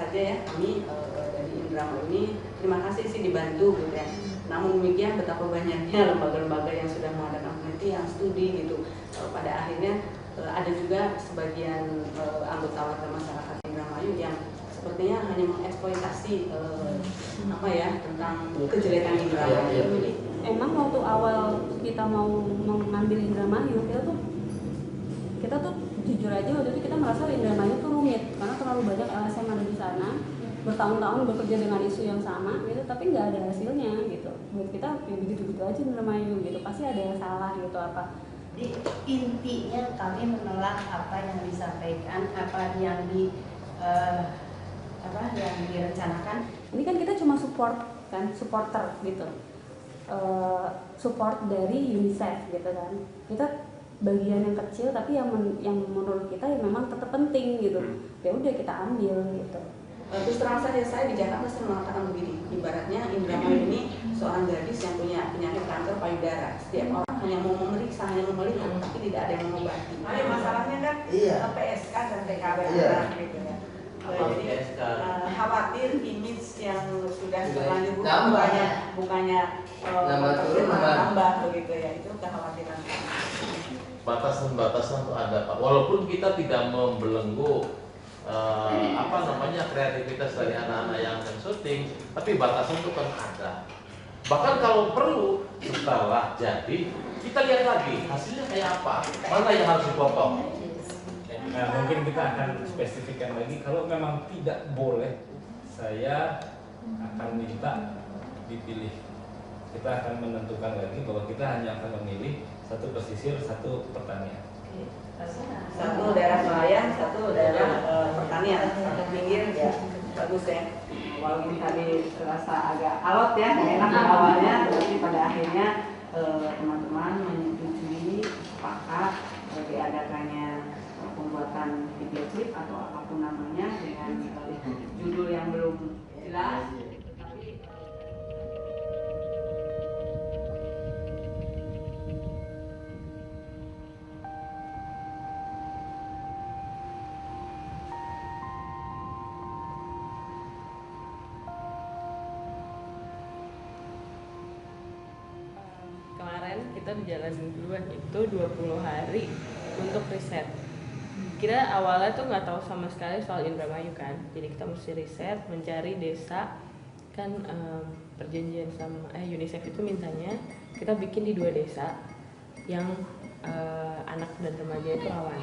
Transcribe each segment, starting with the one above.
saja ya kami dari Indramayu ini terima kasih sih dibantu gitu ya. Namun demikian betapa banyaknya lembaga-lembaga yang sudah mengadakan penelitian, studi gitu. Pada akhirnya ada juga sebagian anggota warga masyarakat Indramayu yang sepertinya hanya mengeksploitasi tentang kejelekan Indramayu. Emang waktu awal kita mau mengambil Indramayu, kita tuh jujur aja waktu itu kita merasa Indramayu tuh rumit karena terlalu banyak LSM ada di sana, bertahun-tahun bekerja dengan isu yang sama gitu, tapi nggak ada hasilnya gitu. Buat kita ya begitu-begitu aja Indramayu gitu, pasti ada yang salah gitu apa. Jadi intinya kami menolak apa yang disampaikan, apa yang yang direncanakan. Ini kan kita cuma supporter gitu, support dari UNICEF gitu kan. Kita bagian yang kecil tapi yang menurut kita ya memang tetap penting gitu. Ya udah kita ambil gitu. Terus terang saja saya di Jakarta saya mengatakan begini, ibaratnya Indramayu ini seorang gadis yang punya penyakit kanker payudara. Setiap orang hanya mau memeriksa, hanya mau melihat, tapi tidak ada yang mengobati. Masalahnya kan PSK dan TKW gitu ya. Jadi khawatir image yang sudah terlanjur bukannya nambah begitu ya, itu kekhawatiran. Batasan-batasan itu ada Pak, walaupun kita tidak membelenggu kreativitas dari anak-anak yang syuting, tapi batasan itu kan ada. Bahkan kalau perlu setelah jadi kita lihat lagi hasilnya kayak apa, mana yang harus dipotong. Nah, mungkin kita akan spesifikkan lagi, kalau memang tidak boleh, saya akan minta dipilih. Kita akan menentukan lagi bahwa kita hanya akan memilih satu pesisir, satu pertanian. Satu daerah nelayan, satu daerah pertanian, satu pinggir ya bagus ya. Walaupun tadi terasa agak alot ya, enak di awalnya, tapi pada akhirnya teman-teman menyetujui, sepakat diadakannya pembuatan video klip atau apapun namanya dengan judul yang belum jelas. Kemarin kita dijalanin duluan itu 20 hari untuk riset. Kita awalnya tuh nggak tahu sama sekali soal Indramayu kan, jadi kita mesti riset, mencari desa kan. Perjanjian sama UNICEF itu mintanya kita bikin di 2 desa yang anak dan remaja itu rawan.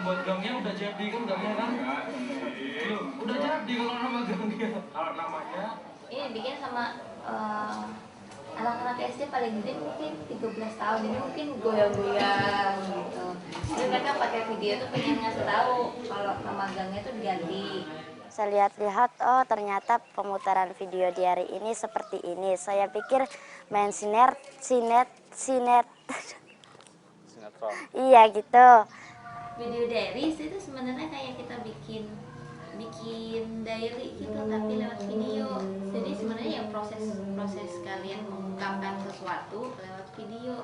Buat gangnya udah jadi kan, gangnya kan? Udah jadi kalau nama gangnya. Kalau namanya? Ini bikin sama anak-anak SD paling gede mungkin 13 tahun, ini mungkin goyang-goyang gitu. Jadi mereka pakai video tuh pengen ngasih tahu kalau nama gangnya tuh diganti. Saya lihat-lihat, oh ternyata pemutaran video di hari ini seperti ini. Saya pikir main sinetron. Iya gitu. Video diaries itu sebenarnya kayak kita bikin diary gitu tapi lewat video. Jadi sebenarnya ya proses kalian mengungkapkan sesuatu lewat video.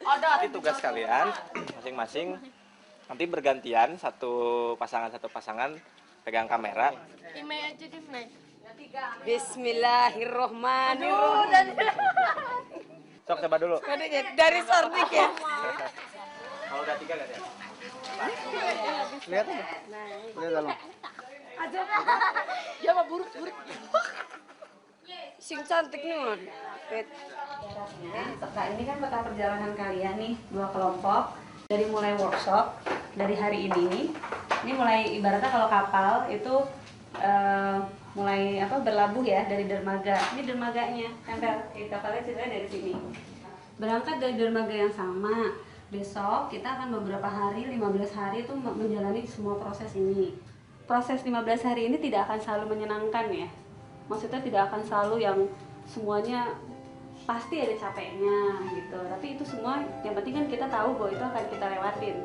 Nanti tugas kalian masing-masing nanti bergantian satu pasangan pegang kamera. Bismillahirrohmanirrohim. Sok coba dulu. Dari sortik ya. Kalau udah 3 lihat ya. Lihat aja. Lihat dalam. Aja. Ya mah buruk. Sing cantik nih man. Serta ini kan peta perjalanan kalian nih, 2 kelompok dari mulai workshop dari hari ini nih. Ini mulai ibaratnya kalau kapal itu mulai berlabuh ya dari dermaga. Ini dermaganya, tempel kapalnya ceritanya dari sini. Berangkat dari dermaga yang sama. Besok kita akan beberapa hari, 15 hari itu menjalani semua proses ini. Proses 15 hari ini tidak akan selalu menyenangkan ya. Maksudnya tidak akan selalu yang semuanya pasti ada capeknya gitu. Tapi itu semua yang penting kan kita tahu bahwa itu akan kita lewatin.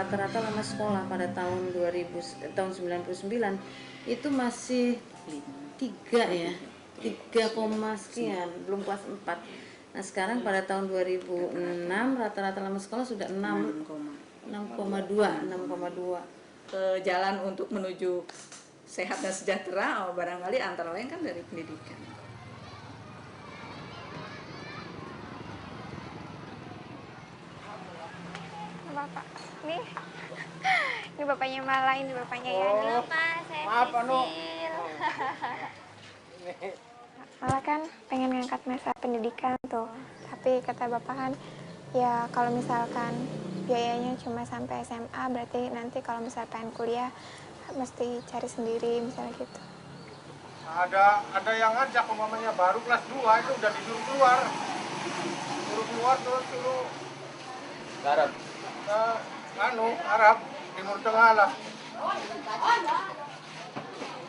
rata-rata lama sekolah pada tahun 99 itu masih 3 ya, 3, sekian, belum kelas 4. Nah sekarang pada tahun 2006 rata-rata lama sekolah sudah 6,2. Jalan untuk menuju sehat dan sejahtera, barangkali antara lain kan dari pendidikan. Bapak, nih, ini bapaknya Mala, ini bapaknya Yani. Pak, saya maaf, Anu. Sisil. Mala kan pengen ngangkat masalah pendidikan tuh, tapi kata bapak kan, ya kalau misalkan biayanya cuma sampai SMA, berarti nanti kalau misalnya pengen kuliah mesti cari sendiri, misalnya gitu. Ada yang ngajak umpamanya baru kelas 2 itu udah disuruh keluar. Suruh keluar terus suruh Garap. Arab, Timur Tengah lah.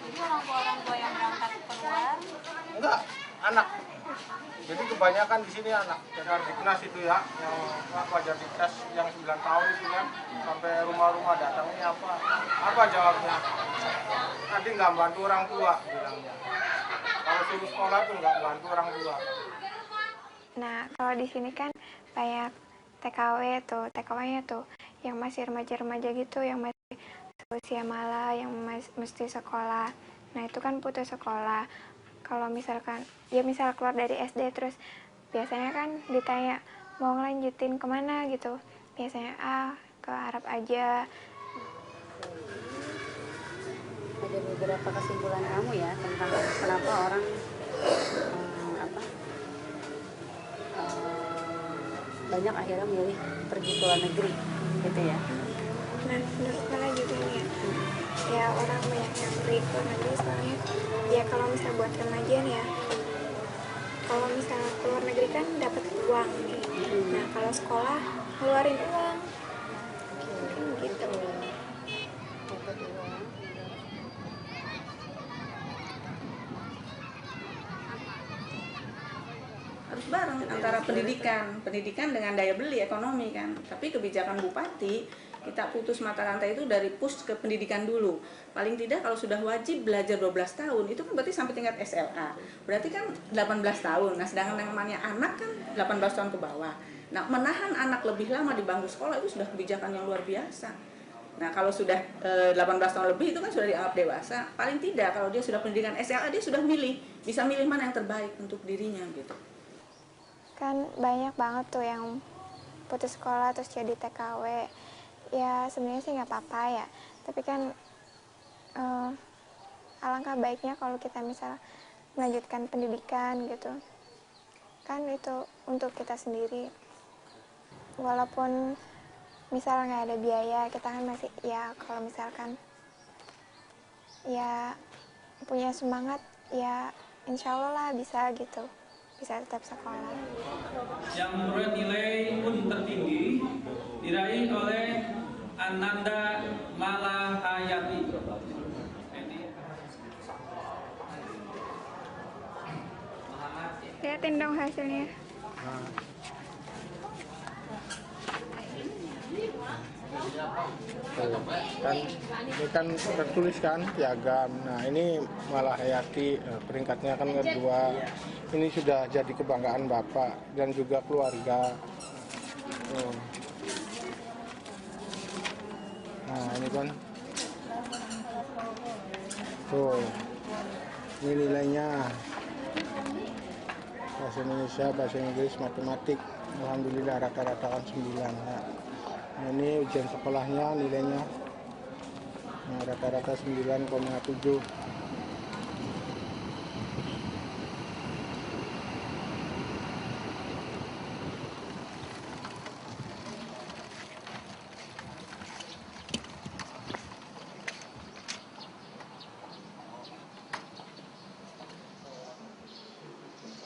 Ini orang tua yang berangkat keluar. Enggak, anak. Jadi kebanyakan di sini anak. Jadi Diknas itu ya, yang wajar Diknas yang 9 tahun itu kan, sampai rumah-rumah datang ini apa jawabnya? Nanti nggak bantu orang tua bilangnya. Kalau suruh sekolah tuh nggak bantu orang tua. Nah, kalau di sini kan banyak TKW-nya tuh yang masih remaja-remaja gitu, yang masih usia Mala, yang mesti sekolah. Nah, itu kan putus sekolah. Kalau misalkan, ya misal keluar dari SD terus biasanya kan ditanya mau ngelanjutin kemana gitu. Biasanya ke Arab aja. Ada beberapa kesimpulan kamu ya tentang kenapa orang banyak akhirnya milih pergi ke luar negeri gitu ya. Nah, menurut Mala juga nih ya orang banyak yang pergi ke luar negeri soalnya ya kalau misalnya buat remaja nih ya, kalau misalnya ke luar negeri kan dapat uang nih. Nah, kalau sekolah ngeluarin uang kan gitu. Dapat uang. Harus bareng antara pendidikan dengan daya beli ekonomi kan. Tapi kebijakan bupati kita putus mata rantai itu dari push ke pendidikan dulu. Paling tidak kalau sudah wajib belajar 12 tahun itu kan berarti sampai tingkat SLA. Berarti kan 18 tahun. Nah, sedangkan yang namanya anak kan 18 tahun ke bawah. Nah, menahan anak lebih lama di bangku sekolah itu sudah kebijakan yang luar biasa. Nah, kalau sudah 18 tahun lebih itu kan sudah dianggap dewasa. Paling tidak kalau dia sudah pendidikan SLA dia sudah bisa milih mana yang terbaik untuk dirinya gitu. Kan banyak banget tuh yang putus sekolah terus jadi TKW. Ya sebenarnya sih nggak apa-apa ya, tapi kan alangkah baiknya kalau kita misal melanjutkan pendidikan gitu kan, itu untuk kita sendiri. Walaupun misal nggak ada biaya, kita kan masih ya kalau misalkan ya punya semangat ya insya Allah lah bisa gitu, bisa tetap sekolah. Yang memperoleh nilai UN tertinggi diraih oleh Ananda Malahayati. Lihatin dong hasilnya. Kan ini kan tertulis kan piagam. Nah, ini Malahayati peringkatnya kan kedua. Ini sudah jadi kebanggaan Bapak dan juga keluarga. Nah, ini kan tuh, ini nilainya bahasa Indonesia, bahasa Inggris, matematik, alhamdulillah rata-rata kan 9. Nah, ini ujian sekolahnya nilainya rata-rata 9,7.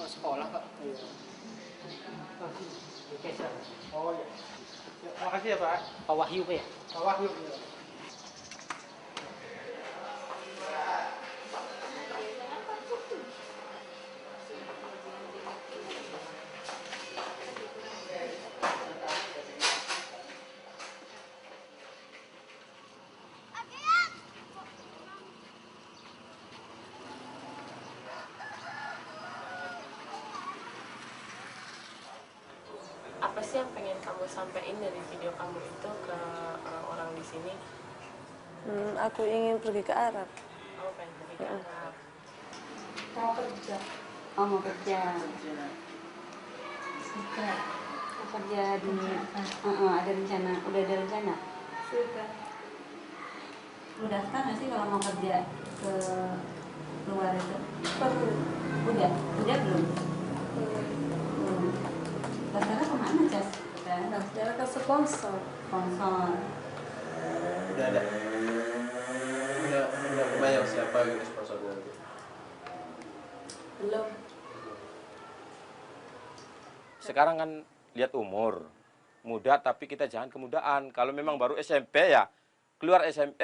Sekolah Pak. Oh ya. Terima kasih ya Pak. Pak Wahyu Pak ya. Pak Wahyu. sih yang pengen kamu sampaikan dari video kamu itu ke orang-orang di sini? Aku ingin pergi ke Arab. Oh, pengen pergi ke Arab. Mau kerja. Oh, mau kerja. Suka. Mau kerja di ada rencana, udah ada rencana? Sudah. Lu daftar nggak sih kalau mau kerja ke luar itu? Udah belum? Belum. Daftarnya kemana, Cas? Daftarnya ke sponsor. Udah ada. Udah kebayang siapa gitu sponsornya? Belum. Sekarang kan lihat umur. Muda tapi kita jangan kemudaan. Kalau memang baru SMP ya, keluar SMP,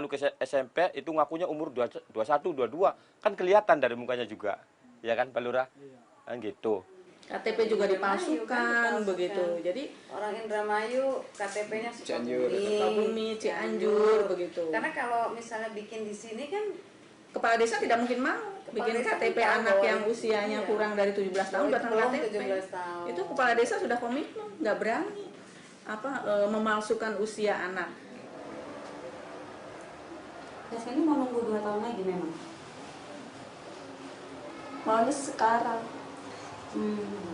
ke SMP itu ngakunya umur 21, 22. Kan kelihatan dari mukanya juga. Ya kan, Pak Lurah? Kan gitu. KTP juga dipalsukan begitu. Jadi orang Indramayu KTP-nya Sukabumi, Cianjur begitu. Karena kalau misalnya bikin di sini kan kepala desa tidak mungkin mau bikin KTP anak yang usianya kurang dari 17 tahun datang KTP. 17 tahun. Itu kepala desa sudah komitmen, nggak berani memalsukan usia anak. Terus ini mau nunggu 2 tahun lagi memang? Maunya sekarang.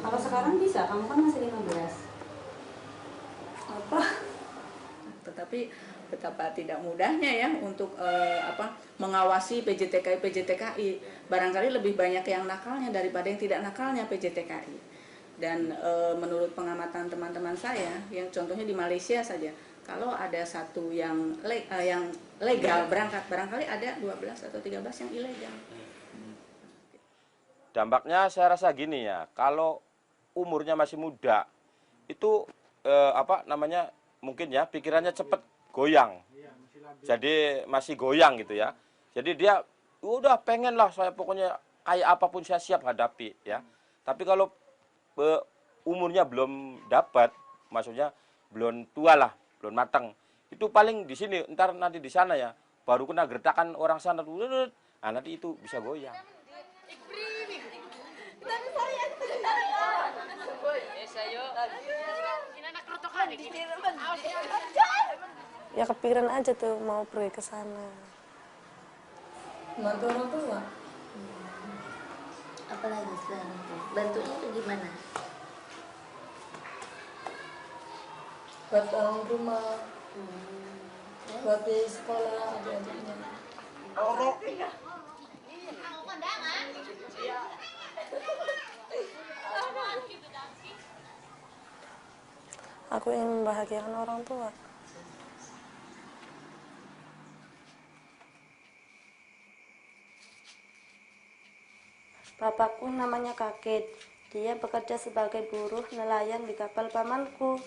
Kalau sekarang bisa, kamu kan masih 15. Tetapi betapa tidak mudahnya ya untuk mengawasi PJTKI. Barangkali lebih banyak yang nakalnya daripada yang tidak nakalnya PJTKI. Dan menurut pengamatan teman-teman saya, yang contohnya di Malaysia saja, kalau ada satu yang legal berangkat, barangkali ada 12 atau 13 yang ilegal. Dampaknya saya rasa gini ya, kalau umurnya masih muda, itu mungkin ya pikirannya cepat goyang. Jadi masih goyang gitu ya. Jadi dia udah pengen lah saya pokoknya kayak apapun saya siap hadapi ya. Tapi kalau umurnya belum dapat, maksudnya belum tua lah, belum matang, itu paling di sini, ntar nanti di sana ya, baru kena gertakan orang sana, nanti itu bisa goyang. Ya kepikiran aja tuh mau pergi ke sana. Bantu orang tua. Apalagi selain itu? Bantunya itu gimana? Buat orang rumah. Buat di sekolah adik-adiknya. Aku ingin membahagiakan orang tua. Bapakku namanya Kakek. Dia bekerja sebagai buruh nelayan di kapal pamanku.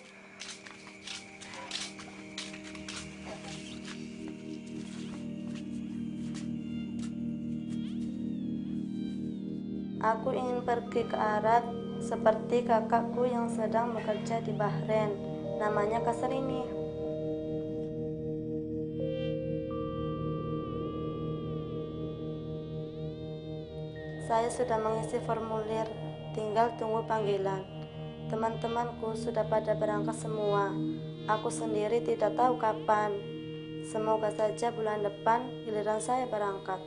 Aku ingin pergi ke Arab seperti kakakku yang sedang bekerja di Bahrain, namanya Kasrini. Saya sudah mengisi formulir, tinggal tunggu panggilan. Teman-temanku sudah pada berangkat semua. Aku sendiri tidak tahu kapan. Semoga saja bulan depan giliran saya berangkat.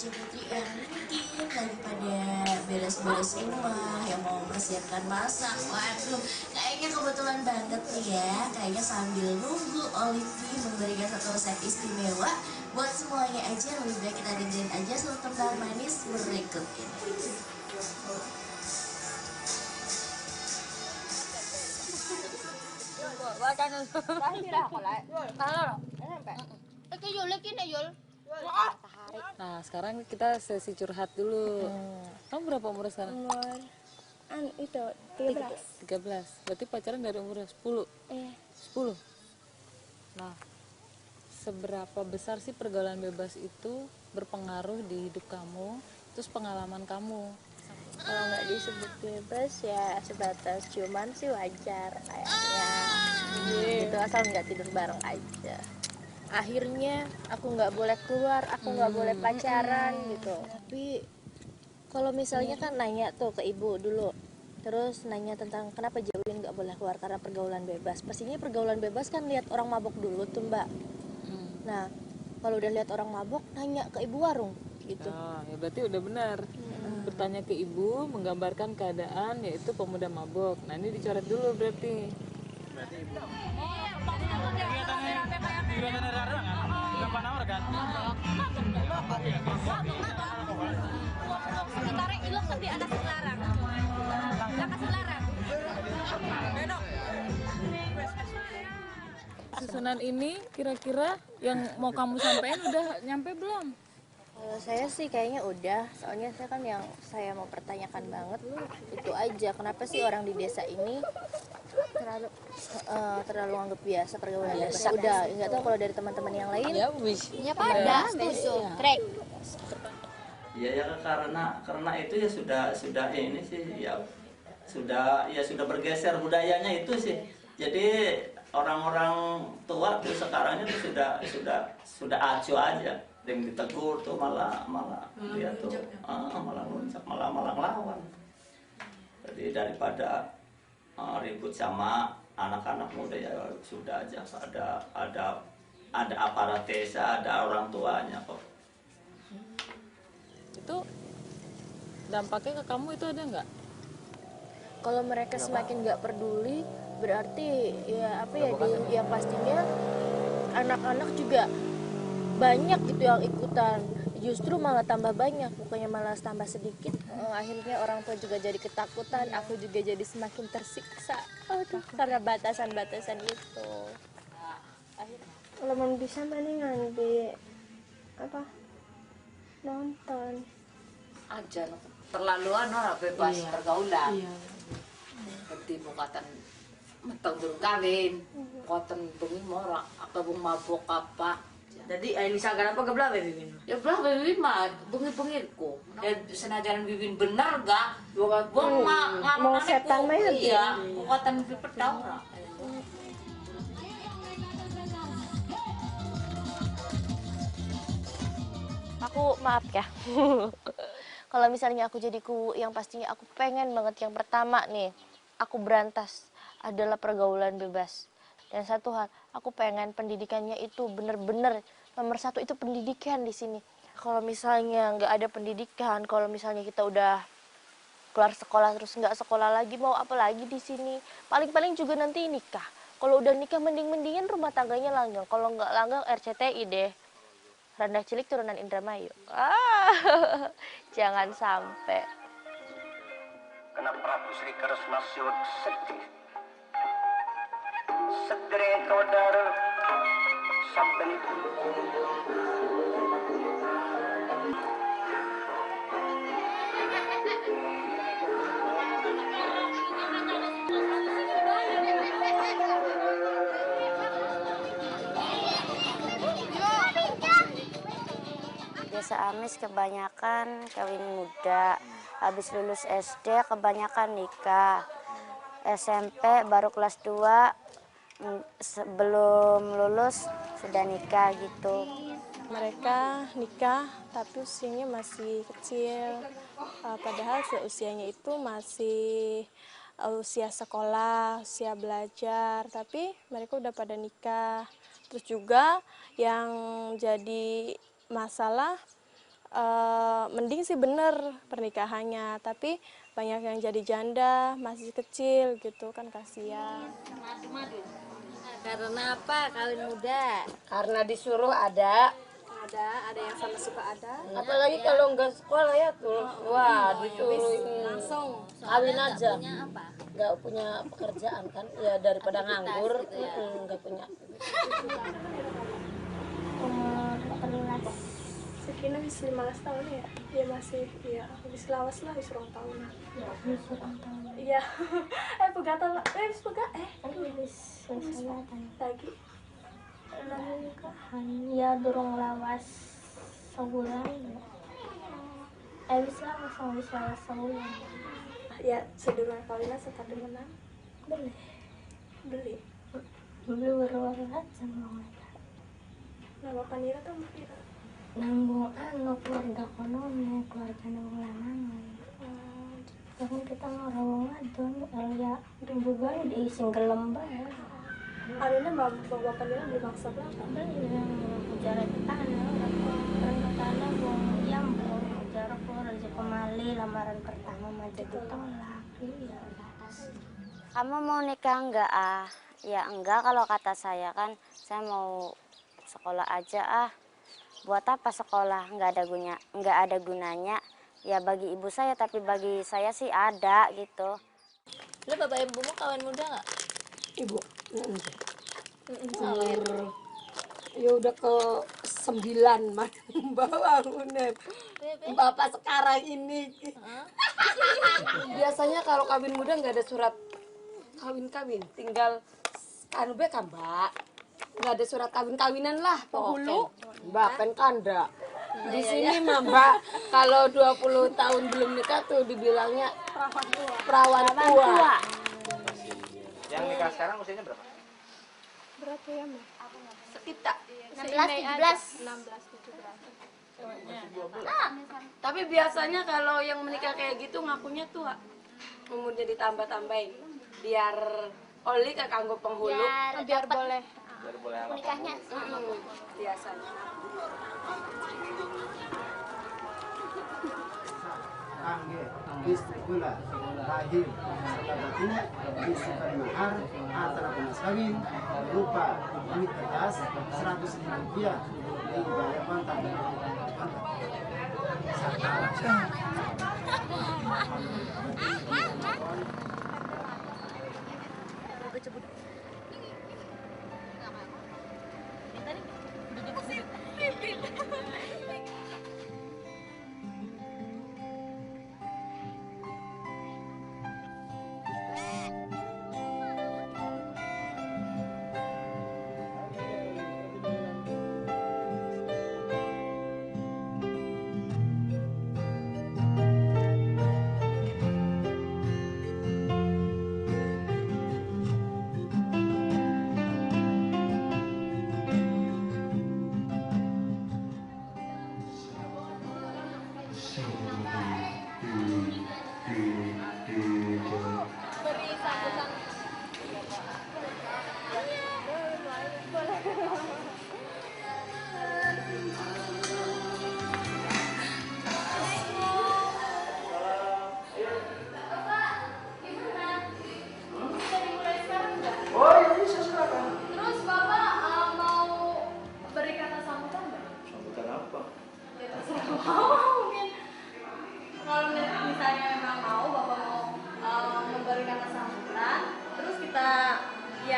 Putri yang mungkin lagi pada bela beres-beres rumah, yang mau mempersiapkan masak. Waduh, kayaknya kebetulan banget nih ya. Kayaknya sambil nunggu Olivi memberikan satu resep istimewa buat semuanya aja, lebih baik kita dengerin aja sebentar manis berikut ini. Nah, sekarang kita sesi curhat dulu. Kamu berapa umur sekarang? Umur itu 13. 13. Berarti pacaran dari umur 10? Iya. 10? Nah, seberapa besar sih pergaulan bebas itu berpengaruh di hidup kamu, terus pengalaman kamu? Kalau nggak disebut bebas ya sebatas ciuman sih wajar kayaknya. Gitu, asal nggak tidur bareng aja. Akhirnya aku nggak boleh keluar, aku nggak boleh pacaran gitu. Tapi kalau misalnya kan nanya tuh ke ibu dulu, terus nanya tentang kenapa jauhin nggak boleh keluar karena pergaulan bebas. Pastinya pergaulan bebas kan lihat orang mabok dulu tuh Mbak. Nah kalau udah lihat orang mabok nanya ke ibu warung gitu. Ah, ya berarti udah benar. Bertanya ke ibu, menggambarkan keadaan yaitu pemuda mabok. Nah ini dicoret dulu berarti. Berarti ibu. Kelihatannya rara kan? Gampang nawar kan? Sementara ilok kan di atas selarang. Susunan ini kira-kira yang mau kamu sampaikan udah nyampe belum? Kalau saya sih kayaknya udah, soalnya saya kan yang saya mau pertanyakan banget itu aja, kenapa sih orang di desa ini terlalu anggap biasa pergaulan bebas. Udah, nggak tahu kalau dari teman-teman yang lain. Ya pada, setuju. Trek. Ya karena itu ya sudah ini sih ya sudah bergeser budayanya itu sih. Jadi orang-orang tua tuh sekarang itu sudah acuh aja. Yang ditegur tuh malah dia tuh malah nguncak malah ngelawan. Jadi daripada ribut sama anak-anak muda ya sudah aja ada aparat desa, ada orang tuanya kok. Itu dampaknya ke kamu itu ada nggak? Kalau mereka semakin nggak peduli, berarti ya apa ya ya pastinya anak-anak juga banyak gitu yang ikutan. Justru malah tambah banyak, bukannya malah tambah sedikit. Akhirnya orang tua juga jadi ketakutan, aku juga jadi semakin tersiksa. Karena batasan-batasan itu. Kalau mau bisa mendingan di apa? Nonton aja terlaluan orang bebas pergaulan. Seperti mukatan mentang durung kawin, mukatan bengi morak, apa bung mabok apa. Jadi misalkan apa geblah Bibin? Ya belah Bibin mah bengi-bengirku. Ya senajan Bibin bener gak? Bung mau setan mah iya, mukatan pipetau. Aku maaf ya. Kalau misalnya aku jadi yang pastinya aku pengen banget yang pertama nih, aku berantas adalah pergaulan bebas. Dan satu hal, aku pengen pendidikannya itu bener-bener nomor satu itu pendidikan di sini. Kalau misalnya nggak ada pendidikan, kalau misalnya kita udah keluar sekolah terus nggak sekolah lagi, mau apa lagi di sini? Paling-paling juga nanti nikah. Kalau udah nikah mending-mendingan rumah tangganya langgeng. Kalau nggak langgeng RCTI deh. Rendah cilik turunan Indramayu. Jangan sampai. Kena Prabu Sri Kresna Siwat sedih. Sedere kodar saben Desa Amis kebanyakan kawin muda, habis lulus SD kebanyakan nikah, SMP baru kelas 2, sebelum lulus sudah nikah gitu. Mereka nikah tapi usianya masih kecil, padahal usianya itu masih usia sekolah, usia belajar, tapi mereka udah pada nikah. Terus juga yang jadi masalah Mending sih bener pernikahannya, tapi banyak yang jadi janda masih kecil gitu kan, kasihan. Karena apa kawin muda? Karena disuruh ada yang sama suka ada. Apalagi kalau nggak sekolah ya tuh, wah disuruh langsung kawin aja. Punya apa? Nggak punya pekerjaan kan, ya daripada nganggur, gitu ya. nggak punya. Umur 14. Sekina bisa 15 tahun ya? Ya masih, ya habis lawas lah, habis ulang tahun. Habis ulang tahun. Iya. Pegatan lah. Habis pegat. Habis lagi. Lagi nikahan. Ya durung lawas sebulan. Habis lawas sebulan. Ya sedurunge kawinnya sekali menang. Beli. Beli. Beli berwarna sama Nama panira tuh Mufira. nanggung keluarga kono keluarga nanggung lanangan. Kan kita ngorong ngadon ya juga diisi gelembang ya. Alina bawa panira beli maksa berapa? Beli yang jarak ke tanah, orang ke tanah buang jambon, jarak keluar aja kemali lamaran pertama aja ditolak. Iya. Kamu mau nikah enggak ah? Ya enggak, kalau kata saya kan saya mau sekolah aja ah. Buat apa sekolah, nggak ada gunanya ya bagi ibu saya, tapi bagi saya sih ada gitu. Lu bapak ibumu kawin muda nggak? Ibu Umur ya udah ke 9 bangunan. Bapak sekarang ini biasanya kalau kawin muda nggak ada surat kawin, tinggal anu be kan mbak, nggak ada surat kawin-kawinan lah penghulu. Mbak kan kanda. Di sini mah Mbak, kalau 20 tahun belum nikah tuh dibilangnya perawan tua. Yang nikah sekarang usianya berapa? Berapa ya, Mbak? Sekitar 16, 17. 16, 17. Tapi biasanya kalau yang menikah kayak gitu ngakunya tua. Umurnya ditambah-tambahin biar oli ke kanggo penghulu. Biar boleh. Biar boleh apa? Nikahnya Biasanya. Istri pula lahir selabatu disebut mahar antara mas kawin berupa duit kertas 100.000 rupiah dibayar kontan.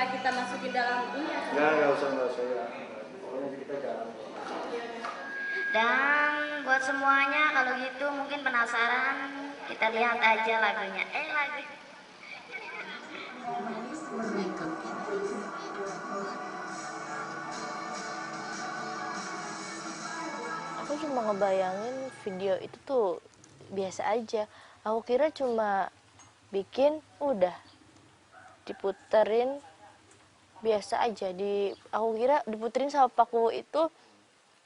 Kita masukin dalam ini ya. Nggak usah ya. Pokoknya kita jalan. Dan buat semuanya kalau gitu mungkin penasaran, kita lihat aja lagunya. Lagu. Aku cuma ngebayangin video itu tuh biasa aja. Aku kira cuma bikin udah diputerin biasa aja. Aku kira diputerin sama Paku itu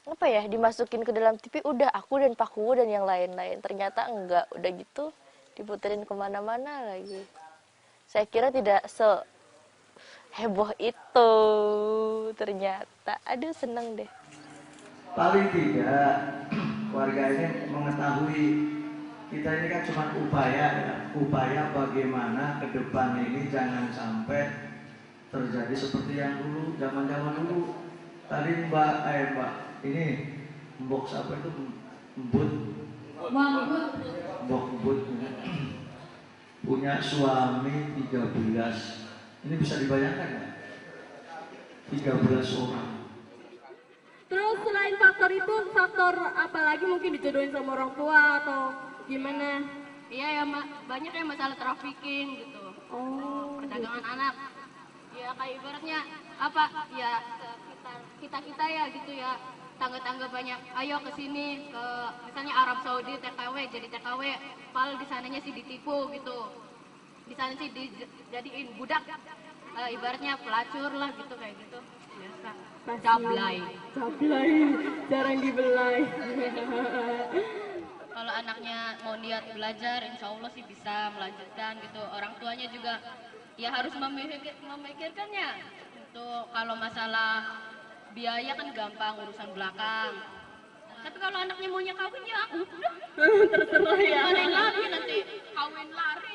apa ya, dimasukin ke dalam TV udah aku dan Paku dan yang lain-lain. Ternyata enggak, udah gitu diputerin kemana-mana lagi. Saya kira tidak seheboh itu ternyata. Aduh seneng deh. Paling tidak keluarga ini mengetahui kita ini kan cuma upaya bagaimana ke depan ini jangan sampai terjadi seperti yang dulu, zaman dulu. Tadi Mbak ini box apa itu embut punya suami 13. Ini bisa dibayangkan ya? 13 orang. Terus selain faktor itu, faktor apa lagi mungkin dijodohin sama orang tua atau gimana? Iya ya, banyak ya masalah trafficking gitu. Perdagangan anak. Ya kayak ibaratnya apa? Ya kita ya gitu ya. Tangga-tangga banyak, ayo ke sini ke misalnya Arab Saudi TKW, jadi TKW, padahal di sananya sih ditipu gitu. Di sana sih dijadiin budak. Ibaratnya pelacur lah gitu kayak gitu. Biasa. Jablay, jarang dibelai. Kalau anaknya mau niat belajar, insya Allah sih bisa melanjutkan gitu. Orang tuanya juga ya harus memikirkannya. Untuk kalau masalah biaya kan gampang, urusan belakang. Tapi kalau anaknya maunya kawin ya udah. Terserah ya. Kawin lari nanti, kawin lari.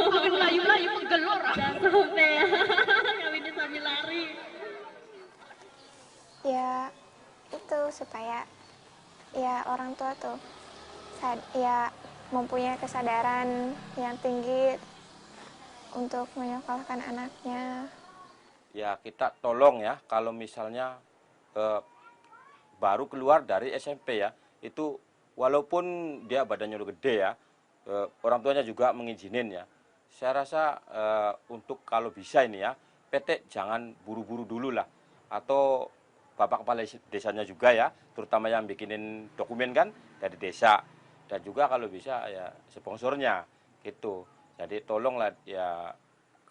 Kawin layu-layu penggelor. Jangan sampai ya, kawinnya sambil lari. Ya itu supaya ya orang tua tuh ya mempunyai kesadaran yang tinggi untuk menyekolahkan anaknya. Ya kita tolong ya kalau misalnya baru keluar dari SMP ya, itu walaupun dia badannya udah gede ya, orang tuanya juga mengizinin ya. Saya rasa untuk kalau bisa ini ya, PT jangan buru-buru dulu lah, atau Bapak Kepala Desanya juga ya, terutama yang bikinin dokumen kan dari desa, dan juga kalau bisa ya sponsornya gitu. Jadi tolonglah ya,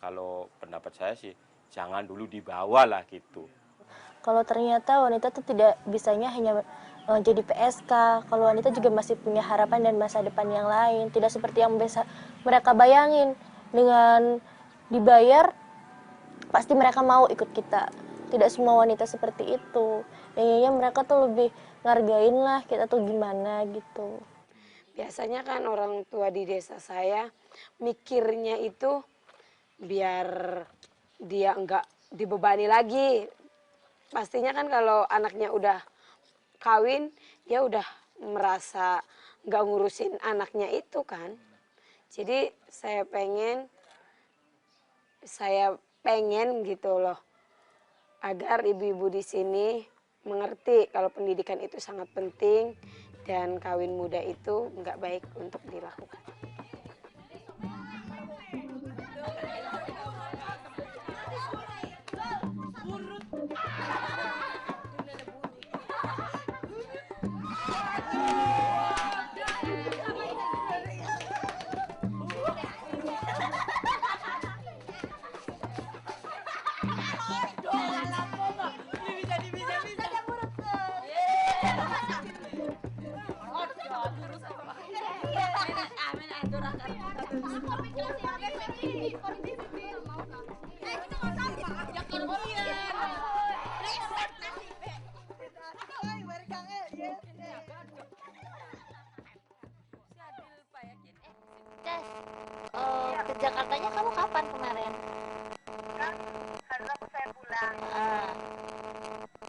kalau pendapat saya sih jangan dulu dibawa lah gitu. Kalau ternyata wanita itu tidak bisanya hanya jadi PSK, kalau wanita juga masih punya harapan dan masa depan yang lain, tidak seperti yang biasa mereka bayangin, dengan dibayar pasti mereka mau ikut kita. Tidak semua wanita seperti itu. Yang mereka tuh lebih ngargain lah kita tuh gimana gitu. Biasanya kan orang tua di desa saya mikirnya itu biar dia enggak dibebani lagi. Pastinya kan kalau anaknya udah kawin, ya udah merasa enggak ngurusin anaknya itu kan. Jadi saya pengen gitu loh, agar ibu-ibu di sini mengerti kalau pendidikan itu sangat penting dan kawin muda itu nggak baik untuk dilakukan. Ke Jakartanya kamu kapan kemarin? Kan hari Rabu saya pulang.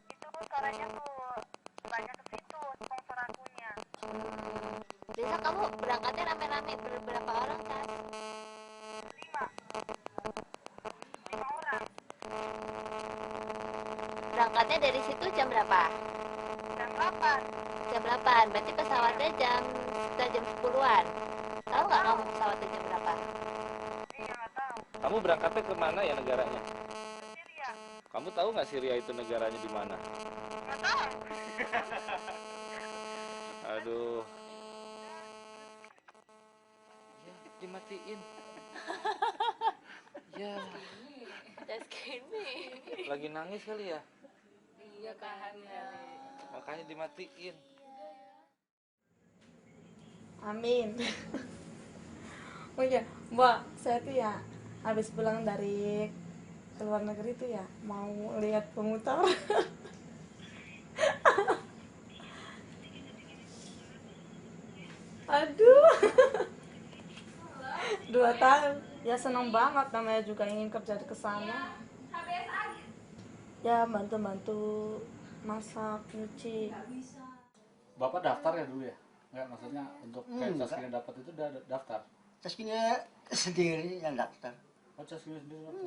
Itu sorenya tuh banyak ke situ sponsor akunya. Biasa kamu berangkatnya rame-rame berapa orang, Cas? 5 orang. Berangkatnya dari situ jam berapa? Jam 8. Jam 8, berarti pesawatnya jam 10-an. Tahu nggak kamu pesawatnya jam berapa? Iya, nggak tahu. Kamu berangkatnya ke mana ya negaranya? Syria. Kamu tahu nggak Syria itu negaranya di mana? Nggak tahu. Aduh. Ya, dimatiin. Ya. Just kidding. Lagi nangis kali ya? Iya kan ya. Makanya dimatiin. Amin. Oh iya, Mbak, saya tuh ya habis pulang dari luar negeri tuh ya mau lihat pemutar. 2 tahun. Ya senang banget, namanya juga ingin kerja di kesana. Ya bantu-bantu masak, nyuci. Bapak daftar ya dulu ya? Enggak, maksudnya untuk kayak Taskinya dapat itu udah daftar? Taskinya sendiri yang daftar. Oh, Taskinya sendiri daftar?